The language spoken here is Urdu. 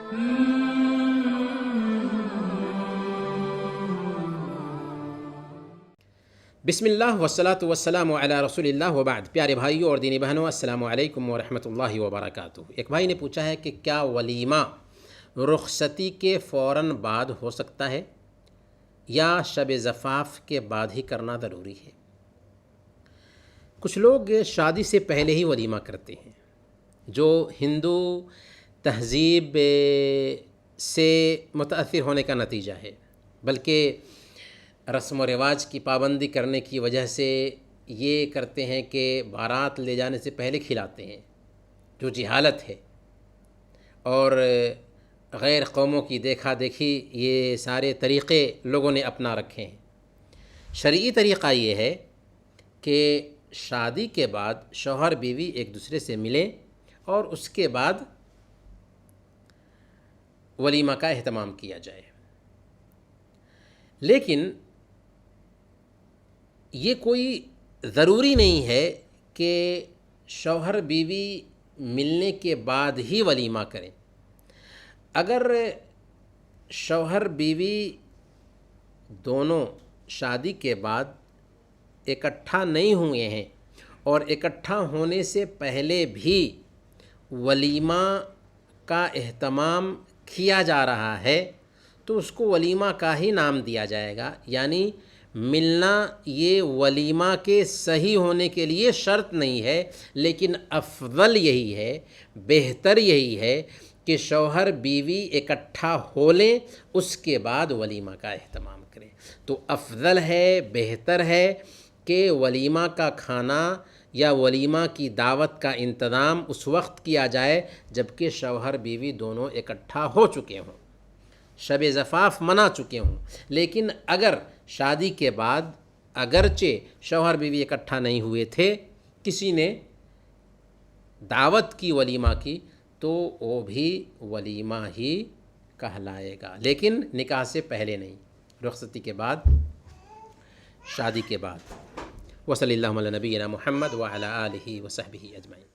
بسم اللہ والصلاة والسلام علی رسول اللہ وبعد۔ پیارے بھائیوں اور دینی بہنوں، السلام علیکم ورحمۃ اللہ وبرکاتہ۔ ایک بھائی نے پوچھا ہے کہ کیا ولیمہ رخصتی کے فوراً بعد ہو سکتا ہے یا شب زفاف کے بعد ہی کرنا ضروری ہے؟ کچھ لوگ شادی سے پہلے ہی ولیمہ کرتے ہیں، جو ہندو تہذیب سے متاثر ہونے کا نتیجہ ہے، بلکہ رسم و رواج کی پابندی کرنے کی وجہ سے یہ کرتے ہیں کہ بارات لے جانے سے پہلے کھلاتے ہیں، جو جہالت ہے اور غیر قوموں کی دیکھا دیکھی یہ سارے طریقے لوگوں نے اپنا رکھے ہیں۔ شرعی طریقہ یہ ہے کہ شادی کے بعد شوہر بیوی ایک دوسرے سے ملیں اور اس کے بعد ولیمہ کا اہتمام کیا جائے، لیکن یہ کوئی ضروری نہیں ہے کہ شوہر بیوی ملنے کے بعد ہی ولیمہ کریں۔ اگر شوہر بیوی دونوں شادی کے بعد اکٹھا نہیں ہوئے ہیں اور اکٹھا ہونے سے پہلے بھی ولیمہ کا اہتمام کیا جا رہا ہے تو اس کو ولیمہ کا ہی نام دیا جائے گا، یعنی ملنا یہ ولیمہ کے صحیح ہونے کے لیے شرط نہیں ہے، لیکن افضل یہی ہے، بہتر یہی ہے کہ شوہر بیوی اکٹھا ہو لیں، اس کے بعد ولیمہ کا اہتمام کریں۔ تو افضل ہے، بہتر ہے کہ ولیمہ کا کھانا یا ولیمہ کی دعوت کا انتظام اس وقت کیا جائے جب کہ شوہر بیوی دونوں اکٹھا ہو چکے ہوں، شب زفاف منا چکے ہوں۔ لیکن اگر شادی کے بعد اگرچہ شوہر بیوی اکٹھا نہیں ہوئے تھے، کسی نے دعوت کی ولیمہ کی، تو وہ بھی ولیمہ ہی کہلائے گا، لیکن نکاح سے پہلے نہیں، رخصتی کے بعد، شادی کے بعد۔ وصلی اللہ علی نبینا محمد وعلی آلہ وصحبہ اجمعین۔